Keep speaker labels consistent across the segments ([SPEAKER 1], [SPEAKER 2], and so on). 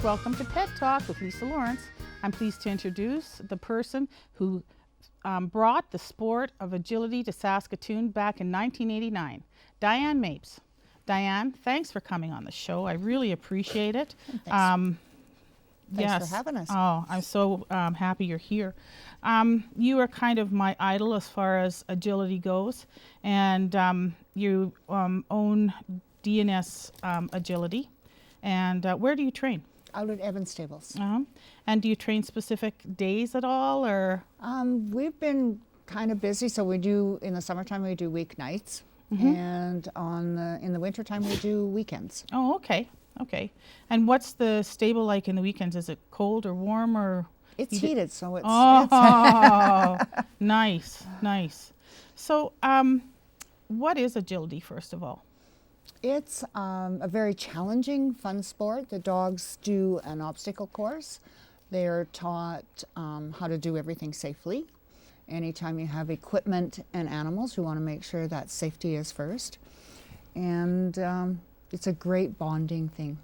[SPEAKER 1] welcome to Pet Talk with Lisa Lawrence. I'm pleased to introduce the person who brought the sport of agility to Saskatoon back in 1989, Diane Mapes. Diane, thanks for coming on the show. I really appreciate it.
[SPEAKER 2] Thanks
[SPEAKER 1] Yes.
[SPEAKER 2] for having us.
[SPEAKER 1] Oh, I'm so happy you're here. You are kind of my idol as far as agility goes, and you own DNS Agility. And where do you train?
[SPEAKER 2] Out at Evans Stables.
[SPEAKER 1] And do you train specific days at all, or?
[SPEAKER 2] We've been kind of busy, so we do, in the summertime we do weeknights, and in the wintertime we do weekends.
[SPEAKER 1] Oh, okay. Okay. And what's the stable like in the weekends? Is it cold or warm, or?
[SPEAKER 2] It's heated, so it's...
[SPEAKER 1] Oh, nice, nice. So what is agility, first of all?
[SPEAKER 2] It's a very challenging, fun sport. The dogs do an obstacle course. They're taught how to do everything safely. Anytime you have equipment and animals, we want to make sure that safety is first. And it's a great bonding thing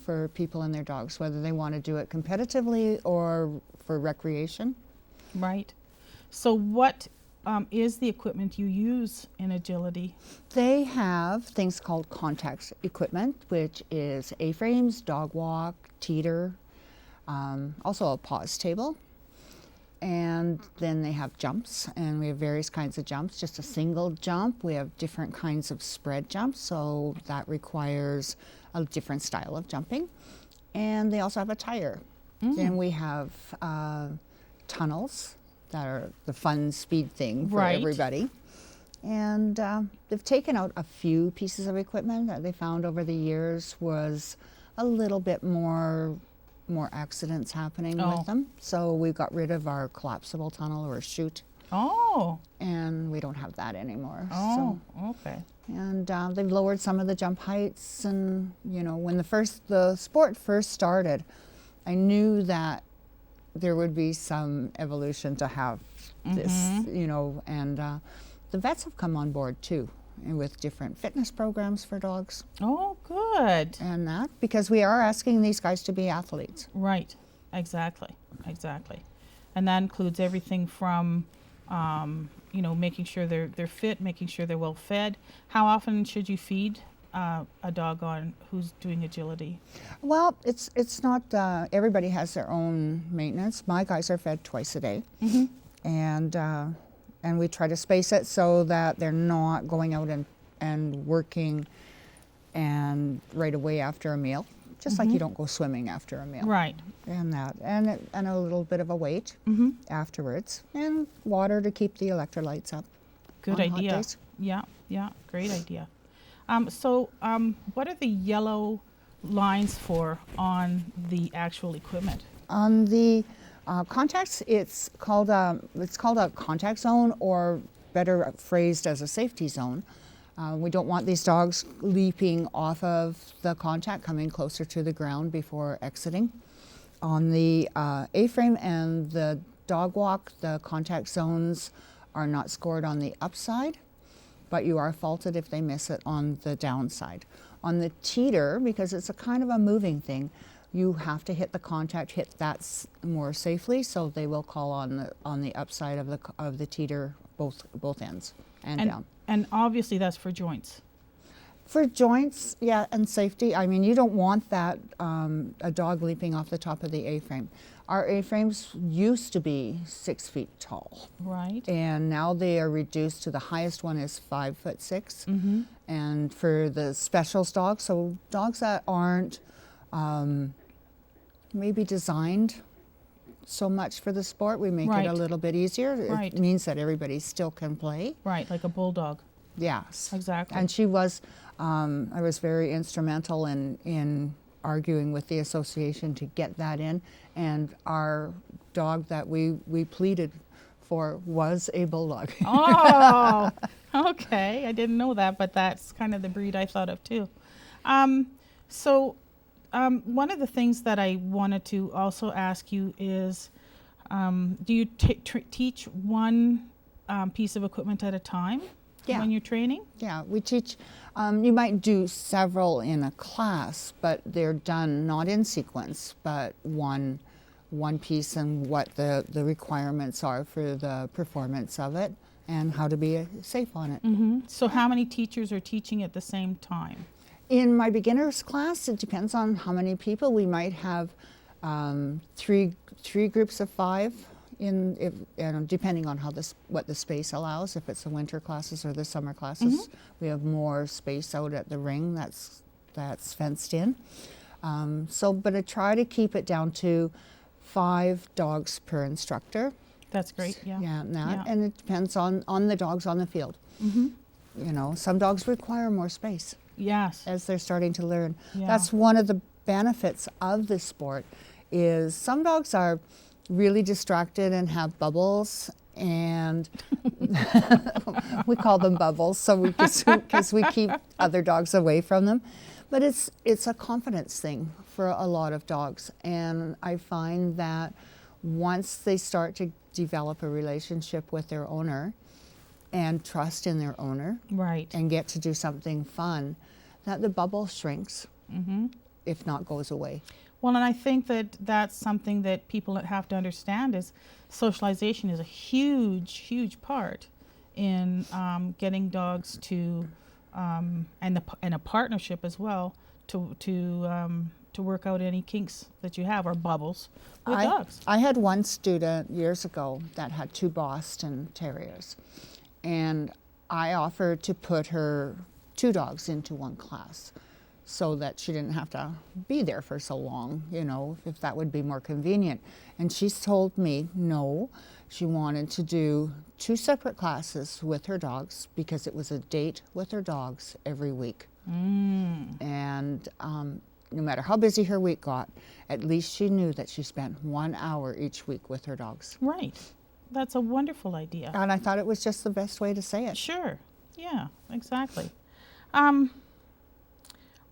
[SPEAKER 2] for people and their dogs, whether they want to do it competitively or for recreation.
[SPEAKER 1] Right. So what is the equipment you use in agility?
[SPEAKER 2] They have things called contact equipment, which is A-frames, dog walk, teeter, also a pause table. And then they have jumps, and we have various kinds of jumps. Just a single jump. We have different kinds of spread jumps, so that requires a different style of jumping. And they also have a tire. Then we have tunnels that are the fun speed thing for everybody. And they've taken out a few pieces of equipment that they found over the years was a little bit more accidents happening with them. So we got rid of our collapsible tunnel or chute.
[SPEAKER 1] Oh.
[SPEAKER 2] And we don't have that anymore.
[SPEAKER 1] Oh, okay.
[SPEAKER 2] And they've lowered some of the jump heights. And, you know, when the sport first started, I knew that there would be some evolution to have this, you know, and the vets have come on board too, and with different fitness programs for dogs.
[SPEAKER 1] Oh, good.
[SPEAKER 2] And that, because we are asking these guys to be athletes.
[SPEAKER 1] Right, exactly, exactly. And that includes everything from, you know, making sure they're fit, making sure they're well fed. How often should you feed a dog on who's doing agility?
[SPEAKER 2] Well, it's not, everybody has their own maintenance. My guys are fed twice a day. And we try to space it so that they're not going out and working and right away after a meal, just like you don't go swimming after a meal.
[SPEAKER 1] Right.
[SPEAKER 2] And that, and a little bit of a wait afterwards, and water to keep the electrolytes up.
[SPEAKER 1] Good
[SPEAKER 2] on hot
[SPEAKER 1] idea.
[SPEAKER 2] days.
[SPEAKER 1] Yeah, yeah, great idea. So what are the yellow lines for on the actual equipment?
[SPEAKER 2] On the contacts, it's called a contact zone, or better phrased as a safety zone. We don't want these dogs leaping off of the contact, coming closer to the ground before exiting. On the A-frame and the dog walk, the contact zones are not scored on the upside, but you are faulted if they miss it on the downside. On the teeter, because it's a kind of a moving thing, you have to hit the contact, hit that more safely, so they will call on the upside of the teeter, both ends and down.
[SPEAKER 1] And obviously that's for joints.
[SPEAKER 2] For joints, yeah, and safety. I mean, you don't want that a dog leaping off the top of the A-frame. Our A-frames used to be 6 feet tall.
[SPEAKER 1] Right.
[SPEAKER 2] And now they are reduced to, the highest one is 5'6". And for the specials dogs, so dogs that aren't maybe designed so much for the sport, we make it a little bit easier.
[SPEAKER 1] Right.
[SPEAKER 2] It means that everybody still can play.
[SPEAKER 1] Right, like a bulldog.
[SPEAKER 2] Yes.
[SPEAKER 1] Exactly.
[SPEAKER 2] And she was, I was very instrumental in arguing with the association to get that in. And our dog that we pleaded for was a bulldog.
[SPEAKER 1] Oh, okay. I didn't know that, but that's kind of the breed I thought of too. One of the things that I wanted to also ask you is, do you teach one piece of equipment at a time?
[SPEAKER 2] Yeah.
[SPEAKER 1] when you're training?
[SPEAKER 2] Yeah, we teach, you might do several in a class, but they're done not in sequence, but one piece and what the requirements are for the performance of it and how to be safe on it.
[SPEAKER 1] So how many teachers are teaching at the same time?
[SPEAKER 2] In my beginner's class, it depends on how many people. We might have three groups of 5. Depending on what the space allows, if it's the winter classes or the summer classes, we have more space out at the ring that's fenced in. But I try to keep it down to 5 dogs per instructor.
[SPEAKER 1] That's great. Yeah.
[SPEAKER 2] And it depends on the dogs on the field. You know, some dogs require more space.
[SPEAKER 1] Yes.
[SPEAKER 2] As they're starting to learn.
[SPEAKER 1] Yeah.
[SPEAKER 2] That's one of the benefits of this sport. Is some dogs are really distracted and have bubbles, and we call them bubbles, so because we keep other dogs away from them. But it's a confidence thing for a lot of dogs, and I find that once they start to develop a relationship with their owner and trust in their owner,
[SPEAKER 1] Right.
[SPEAKER 2] and get to do something fun, that the bubble shrinks, if not goes away.
[SPEAKER 1] Well, and I think that that's something that people have to understand is socialization is a huge, huge part in getting dogs to, and a partnership as well, to work out any kinks that you have or bubbles with dogs.
[SPEAKER 2] I had one student years ago that had 2 Boston Terriers, and I offered to put her 2 dogs into one class, so that she didn't have to be there for so long, you know, if that would be more convenient. And she told me no, she wanted to do 2 separate classes with her dogs because it was a date with her dogs every week. And no matter how busy her week got, at least she knew that she spent 1 hour each week with her dogs.
[SPEAKER 1] Right. That's a wonderful idea.
[SPEAKER 2] And I thought it was just the best way to say it.
[SPEAKER 1] Sure. Yeah, exactly.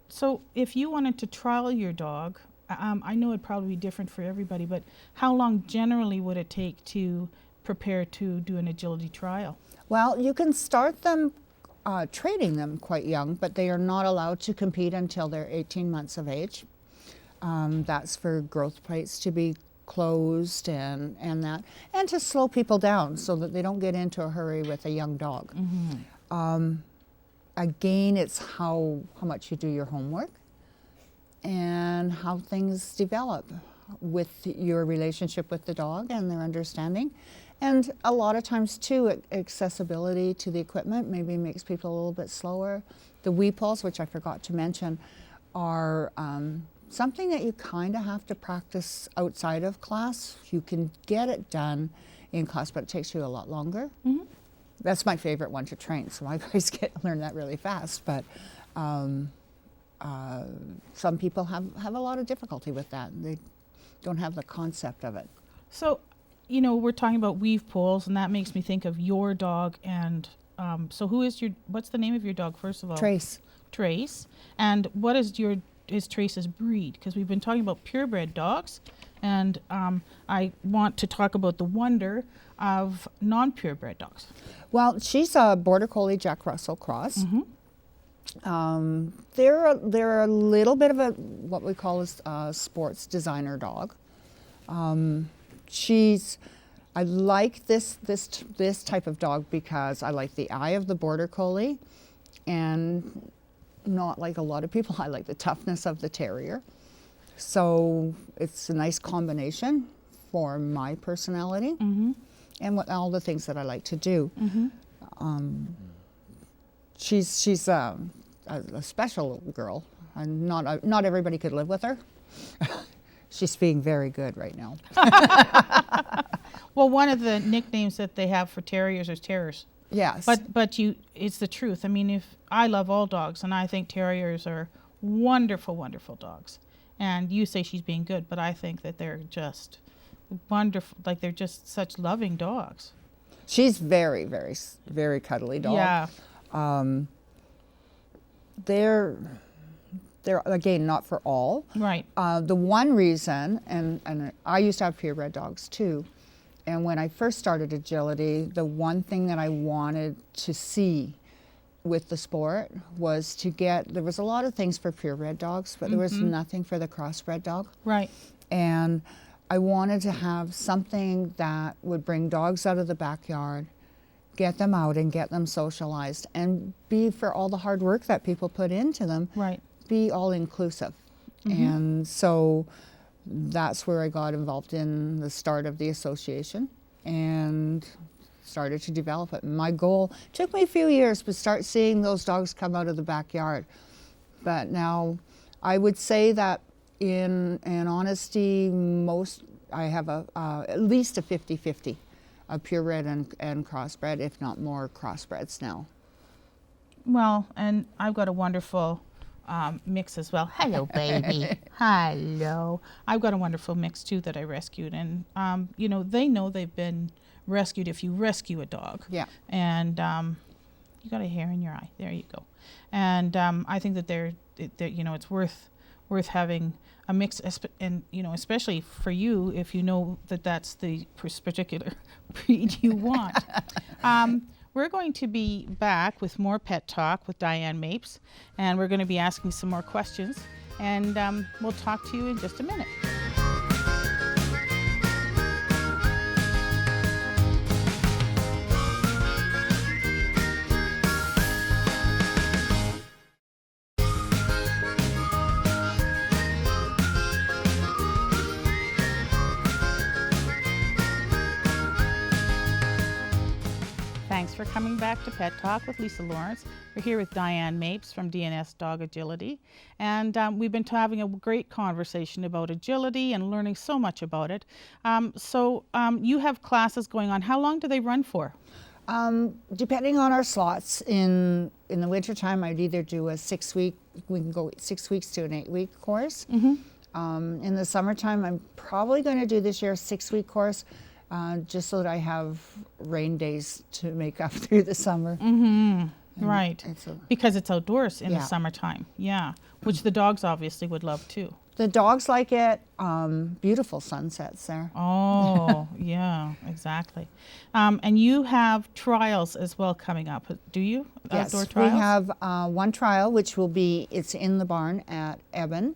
[SPEAKER 1] So if you wanted to trial your dog, I know it'd probably be different for everybody, but how long generally would it take to prepare to do an agility trial?
[SPEAKER 2] Well, you can start them training them quite young, but they are not allowed to compete until they're 18 months of age. That's for growth plates to be closed and to slow people down so that they don't get into a hurry with a young dog. Again, it's how much you do your homework and how things develop with your relationship with the dog and their understanding. And a lot of times too, accessibility to the equipment maybe makes people a little bit slower. The weepuls, which I forgot to mention, are something that you kind of have to practice outside of class. You can get it done in class, but it takes you a lot longer. That's my favorite one to train, so my guys learn that really fast. But some people have a lot of difficulty with that. They don't have the concept of it.
[SPEAKER 1] So, you know, we're talking about weave poles, and that makes me think of your dog. And so, what's the name of your dog, first of all?
[SPEAKER 2] Trace.
[SPEAKER 1] Trace. And what is Trace's breed? Because we've been talking about purebred dogs, and I want to talk about the wonder of non-purebred dogs.
[SPEAKER 2] Well, she's a Border Collie Jack Russell cross. They're a little bit of what we call a sports designer dog. I like this type of dog because I like the eye of the Border Collie, and not like a lot of people, I like the toughness of the Terrier. So it's a nice combination for my personality and all the things that I like to do. She's a special little girl, and not everybody could live with her. She's being very good right now.
[SPEAKER 1] Well, one of the nicknames that they have for terriers is terrors.
[SPEAKER 2] Yes.
[SPEAKER 1] But it's the truth. I mean, if I love all dogs, and I think terriers are wonderful, wonderful dogs. And you say she's being good, but I think that they're just wonderful. Like, they're just such loving dogs.
[SPEAKER 2] She's very, very, very cuddly dog.
[SPEAKER 1] Yeah.
[SPEAKER 2] They're again not for all.
[SPEAKER 1] Right.
[SPEAKER 2] The one reason, and I used to have purebred dogs too, and when I first started agility, the one thing that I wanted to see with the sport was to get, there was a lot of things for purebred dogs, but there was nothing for the crossbred dog.
[SPEAKER 1] Right.
[SPEAKER 2] And I wanted to have something that would bring dogs out of the backyard, get them out and get them socialized, and be, for all the hard work that people put into them,
[SPEAKER 1] Right.
[SPEAKER 2] be all inclusive. And so that's where I got involved in the start of the association and started to develop it. My goal took me a few years to start seeing those dogs come out of the backyard. But now I would say that in honesty, I have at least a 50-50 of purebred and crossbred, if not more crossbreds now.
[SPEAKER 1] Well, and I've got a wonderful mix as well. Hello, baby. Hello. I've got a wonderful mix too that I rescued, and you know, they know they've been rescued if you rescue a dog.
[SPEAKER 2] Yeah.
[SPEAKER 1] And you got a hair in your eye. There you go. And I think that they're you know, it's worth having a mix, and you know, especially for you if you know that that's the particular breed you want. We're going to be back with more Pet Talk with Diane Mapes, and we're going to be asking some more questions, and we'll talk to you in just a minute. Thanks for coming back to Pet Talk with Lisa Lawrence. We're here with Diane Mapes from DNS Dog Agility, and we've been having a great conversation about agility and learning so much about it. So you have classes going on. How long do they run for?
[SPEAKER 2] Depending on our slots, in the wintertime, I'd either do a 6-week, we can go 6 weeks to an 8-week course. In the summertime, I'm probably going to do this year a 6-week course, just so that I have rain days to make up through the summer.
[SPEAKER 1] Right, because it's outdoors in the summertime, which the dogs obviously would love too.
[SPEAKER 2] The dogs like it. Beautiful sunsets there.
[SPEAKER 1] Oh, yeah, exactly. And you have trials as well coming up, do you?
[SPEAKER 2] Yes,
[SPEAKER 1] Outdoor trials?
[SPEAKER 2] we have one trial, which will be, it's in the barn at Eben,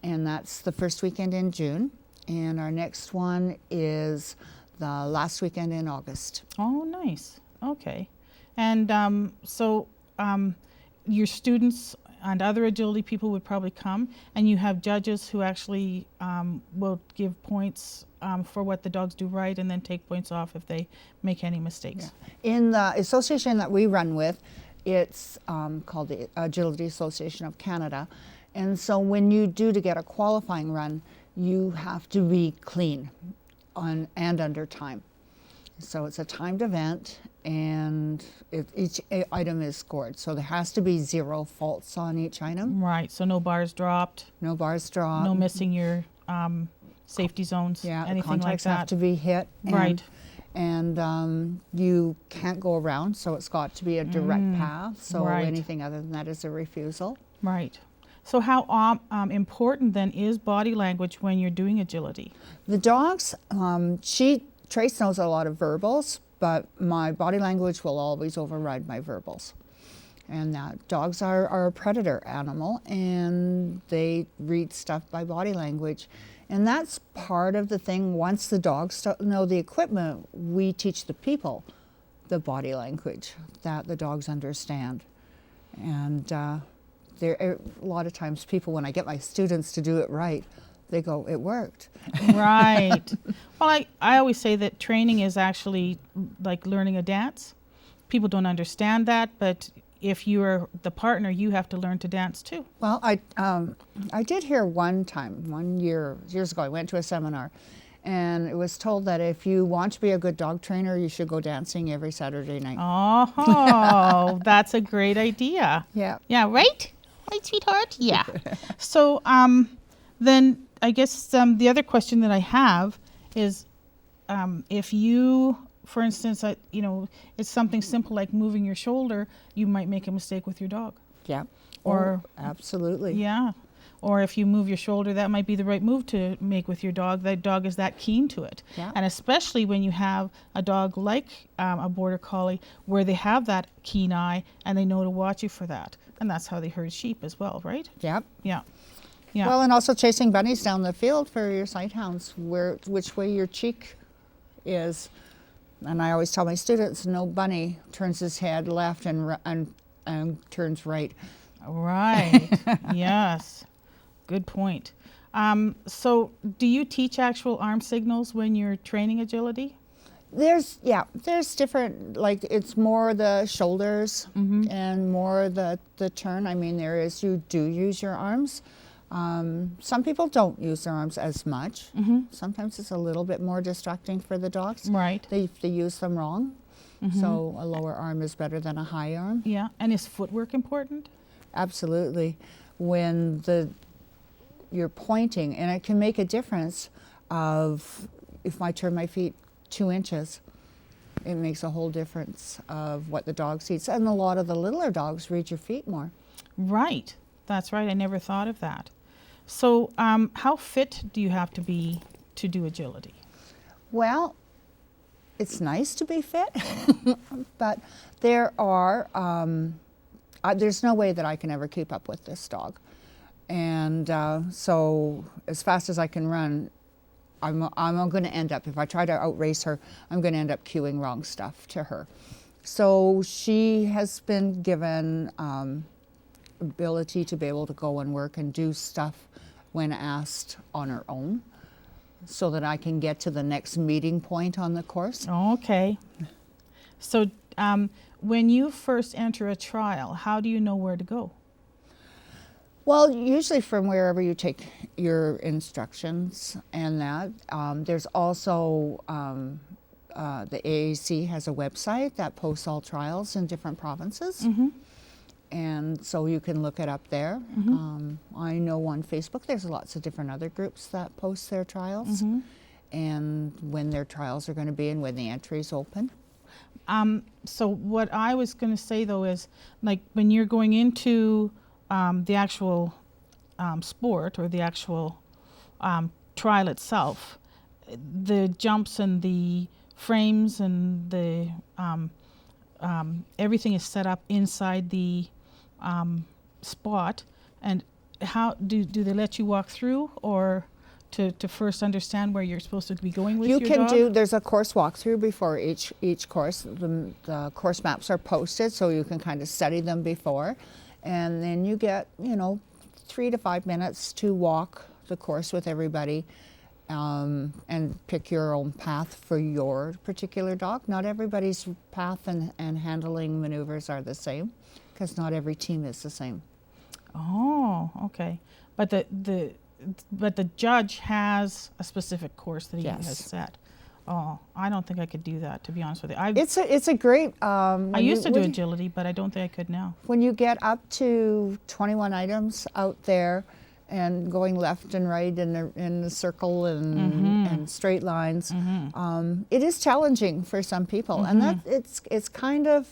[SPEAKER 2] and that's the first weekend in June. And our next one is the last weekend in August.
[SPEAKER 1] Oh, nice. Okay. And so your students and other agility people would probably come, and you have judges who actually will give points for what the dogs do right, and then take points off if they make any mistakes.
[SPEAKER 2] In the association that we run with, it's called the Agility Association of Canada. And so when you do to get a qualifying run, you have to be clean and under time. So it's a timed event, and each item is scored. So there has to be 0 faults on each item.
[SPEAKER 1] Right, so no bars dropped.
[SPEAKER 2] No bars dropped.
[SPEAKER 1] No missing your safety zones, anything like
[SPEAKER 2] contacts
[SPEAKER 1] that.
[SPEAKER 2] have to be hit.
[SPEAKER 1] Right.
[SPEAKER 2] And you can't go around, so it's got to be a direct path. So
[SPEAKER 1] right.
[SPEAKER 2] anything other than that is a refusal.
[SPEAKER 1] Right. So how important then is body language when you're doing agility?
[SPEAKER 2] The dogs, Trace knows a lot of verbals, but my body language will always override my verbals. And dogs are a predator animal, and they read stuff by body language. And that's part of the thing. Once the dogs know the equipment, we teach the people the body language that the dogs understand. And a lot of times people, when I get my students to do it right, they go, it worked.
[SPEAKER 1] Right. Well, I always say that training is actually like learning a dance. People don't understand that, but if you're the partner, you have to learn to dance too.
[SPEAKER 2] Well, I did hear one time, years ago, I went to a seminar, and it was told that if you want to be a good dog trainer, you should go dancing every Saturday night.
[SPEAKER 1] Oh, that's a great idea.
[SPEAKER 2] Yeah.
[SPEAKER 1] Yeah, right? Right, sweetheart? Yeah. So then I guess the other question that I have is if you, for instance, it's something simple like moving your shoulder, you might make a mistake with your dog.
[SPEAKER 2] Yeah.
[SPEAKER 1] Or
[SPEAKER 2] absolutely.
[SPEAKER 1] Yeah. or if you move your shoulder, that might be the right move to make with your dog. That dog is that keen to it.
[SPEAKER 2] Yeah.
[SPEAKER 1] And especially when you have a dog like a Border Collie where they have that keen eye and they know to watch you for that. And that's how they herd sheep as well, right?
[SPEAKER 2] Yep.
[SPEAKER 1] Yeah. Yeah.
[SPEAKER 2] Well, and also chasing bunnies down the field for your sighthounds, which way your cheek is. And I always tell my students, no bunny turns his head left and turns right.
[SPEAKER 1] Right. Yes. Good point. So do you teach actual arm signals when you're training agility?
[SPEAKER 2] There's different, like it's more the shoulders and more the turn. I mean, you do use your arms. Some people don't use their arms as much. Sometimes it's a little bit more distracting for the dogs.
[SPEAKER 1] Right.
[SPEAKER 2] They use them wrong. So a lower arm is better than a high arm.
[SPEAKER 1] Yeah. And is footwork important?
[SPEAKER 2] Absolutely. When you're pointing, and it can make a difference of if I turn my feet 2 inches, it makes a whole difference of what the dog sees. And a lot of the littler dogs read your feet more.
[SPEAKER 1] Right. That's right. I never thought of that. So how fit do you have to be to do agility?
[SPEAKER 2] Well, it's nice to be fit, but there's no way that I can ever keep up with this dog. And so as fast as I can run, I'm going to end up, if I try to outrace her, I'm going to end up cueing wrong stuff to her. So she has been given ability to be able to go and work and do stuff when asked on her own, so that I can get to the next meeting point on the course.
[SPEAKER 1] Okay. So when you first enter a trial, how do you know where to go?
[SPEAKER 2] Well, usually from wherever you take your instructions and that. There's also, the AAC has a website that posts all trials in different provinces. And so you can look it up there. I know on Facebook there's lots of different other groups that post their trials and when their trials are going to be and when the entry's open.
[SPEAKER 1] So what I was going to say though is, like when you're going into the actual sport or the actual trial itself, the jumps and the frames and the everything is set up inside the spot. And how do they let you walk through, or to first understand where you're supposed to be going with your dog?
[SPEAKER 2] There's a course walkthrough before each course. The course maps are posted, so you can kind of study them before. And then you get, 3 to 5 minutes to walk the course with everybody and pick your own path for your particular dog. Not everybody's path and handling maneuvers are the same, because not every team is the same.
[SPEAKER 1] Oh, okay. But the judge has a specific course that he has set. Oh, I don't think I could do that, to be honest with you.
[SPEAKER 2] It's a great.
[SPEAKER 1] I used to do agility, but I don't think I could now.
[SPEAKER 2] When you get up to 21 items out there, and going left and right in the circle and straight lines, it is challenging for some people, and that it's kind of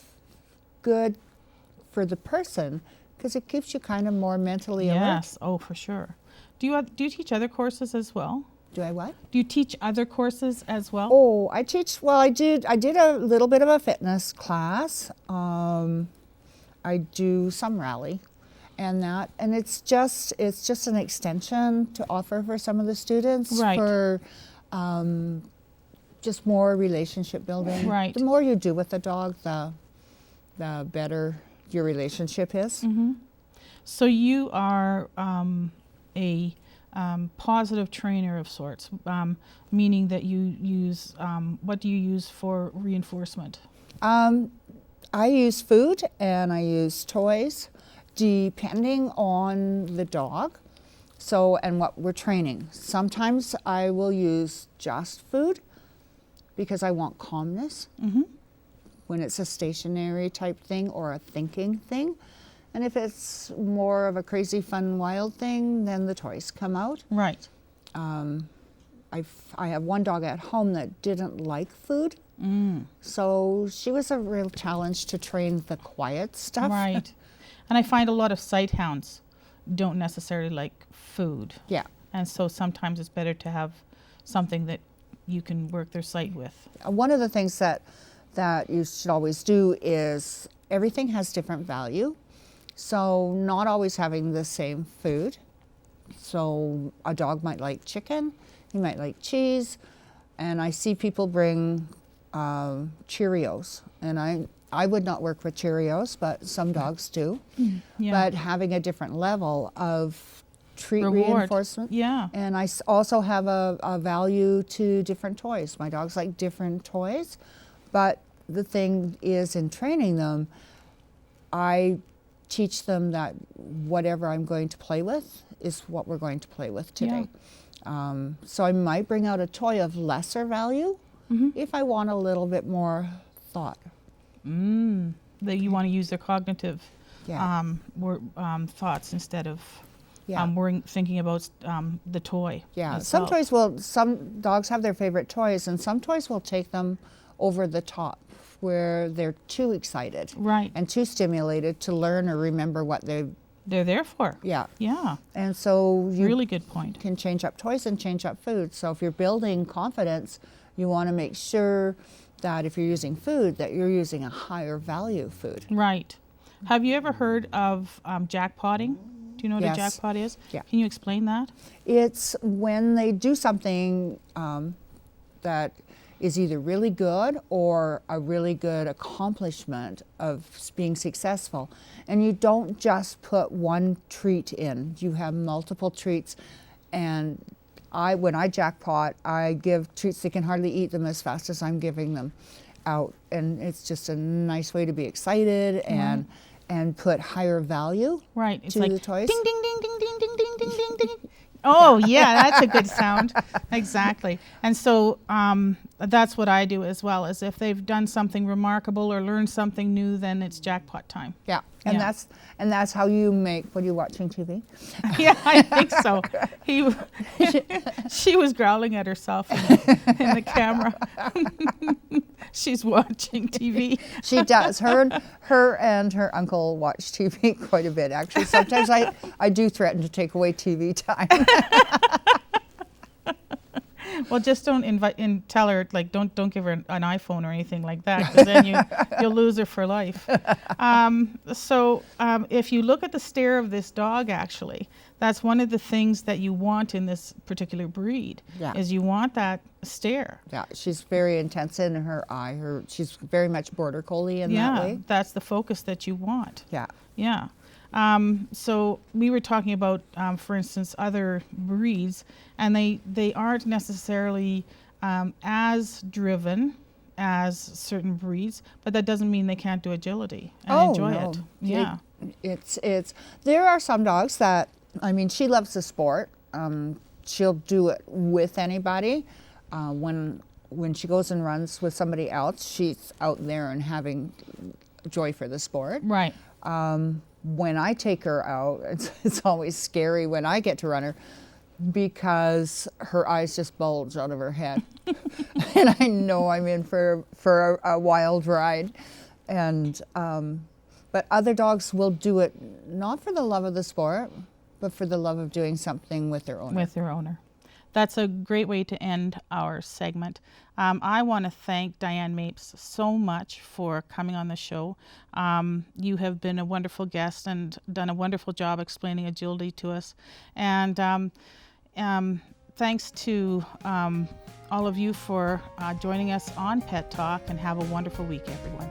[SPEAKER 2] good for the person because it keeps you kind of more mentally alert.
[SPEAKER 1] Yes, oh for sure. Do you teach other courses as well?
[SPEAKER 2] Do I what?
[SPEAKER 1] Do you teach other courses as well?
[SPEAKER 2] Oh, I teach. Well, I did a little bit of a fitness class. I do some rally, and it's just an extension to offer for some of the students for just more relationship building.
[SPEAKER 1] Right.
[SPEAKER 2] The more you do with the dog, the better your relationship is.
[SPEAKER 1] So you are a positive trainer of sorts, meaning that you use, what do you use for reinforcement?
[SPEAKER 2] I use food and I use toys depending on the dog and what we're training. Sometimes I will use just food because I want calmness when it's a stationary type thing or a thinking thing. And if it's more of a crazy, fun, wild thing, then the toys come out.
[SPEAKER 1] Right.
[SPEAKER 2] I have one dog at home that didn't like food. So she was a real challenge to train the quiet stuff.
[SPEAKER 1] Right. And I find a lot of sight hounds don't necessarily like food.
[SPEAKER 2] Yeah.
[SPEAKER 1] And so sometimes it's better to have something that you can work their sight with.
[SPEAKER 2] One of the things that you should always do is everything has different value. So not always having the same food. So a dog might like chicken, he might like cheese, and I see people bring Cheerios, and I would not work with Cheerios, but some dogs do.
[SPEAKER 1] Yeah.
[SPEAKER 2] But having a different level of treat
[SPEAKER 1] Reward.
[SPEAKER 2] reinforcement.
[SPEAKER 1] Yeah.
[SPEAKER 2] And I also have a value to different toys. My dogs like different toys, but the thing is, in training them, I teach them that whatever I'm going to play with is what we're going to play with today. So I might bring out a toy of lesser value if I want a little bit more thought.
[SPEAKER 1] That you want to use their cognitive
[SPEAKER 2] Yeah.
[SPEAKER 1] thoughts instead of
[SPEAKER 2] Yeah.
[SPEAKER 1] thinking about the toy.
[SPEAKER 2] Yeah,
[SPEAKER 1] itself.
[SPEAKER 2] some dogs have their favorite toys, and some toys will take them over the top where they're too excited
[SPEAKER 1] Right.
[SPEAKER 2] and too stimulated to learn or remember what
[SPEAKER 1] They're there for.
[SPEAKER 2] yeah.
[SPEAKER 1] Yeah.
[SPEAKER 2] And so you
[SPEAKER 1] Really good point.
[SPEAKER 2] can change up toys and change up food. So if you're building confidence, you want to make sure that if you're using food, that you're using a higher value food.
[SPEAKER 1] Right. Have you ever heard of jackpotting? Do you know what
[SPEAKER 2] Yes.
[SPEAKER 1] a jackpot is?
[SPEAKER 2] Yeah.
[SPEAKER 1] Can you explain that?
[SPEAKER 2] It's when they do something that is either really good or a really good accomplishment of being successful. And you don't just put one treat in, you have multiple treats. And when I jackpot, I give treats, they can hardly eat them as fast as I'm giving them out. And it's just a nice way to be excited and put higher value
[SPEAKER 1] Right. It's
[SPEAKER 2] to
[SPEAKER 1] like
[SPEAKER 2] the toys.
[SPEAKER 1] ding, ding, ding, ding, ding, ding, ding, ding, ding, ding. Oh, yeah, that's a good sound. Exactly. And so that's what I do as well, is if they've done something remarkable or learned something new, then it's jackpot time.
[SPEAKER 2] Yeah, and
[SPEAKER 1] Yeah.
[SPEAKER 2] that's how you make. What are you watching TV?
[SPEAKER 1] Yeah, I think so. She was growling at herself in the camera. She's watching TV.
[SPEAKER 2] She does. Her and her uncle watch TV quite a bit. Actually, sometimes I do threaten to take away TV time.
[SPEAKER 1] Well, just don't invite and tell her, like, don't give her an iPhone or anything like that, because then you'll lose her for life. So if you look at the stare of this dog, actually, that's one of the things that you want in this particular breed.
[SPEAKER 2] Yeah.
[SPEAKER 1] Is you want that stare.
[SPEAKER 2] Yeah, she's very intense in her eye. She's very much border collie in that way.
[SPEAKER 1] That's the focus that you want.
[SPEAKER 2] Yeah.
[SPEAKER 1] Yeah. So we were talking about, for instance, other breeds, and they aren't necessarily as driven as certain breeds, but that doesn't mean they can't do agility and enjoy it. Yeah.
[SPEAKER 2] It's there are some dogs that, I mean, she loves the sport. She'll do it with anybody. When she goes and runs with somebody else, she's out there and having joy for the sport.
[SPEAKER 1] Right.
[SPEAKER 2] When I take her out, it's always scary when I get to run her because her eyes just bulge out of her head. And I know I'm in for a wild ride. And but other dogs will do it not for the love of the sport, but for the love of doing something with their owner.
[SPEAKER 1] With their owner. That's a great way to end our segment. I want to thank Diane Mapes so much for coming on the show. You have been a wonderful guest and done a wonderful job explaining agility to us. And thanks to all of you for joining us on Pet Talk, and have a wonderful week, everyone.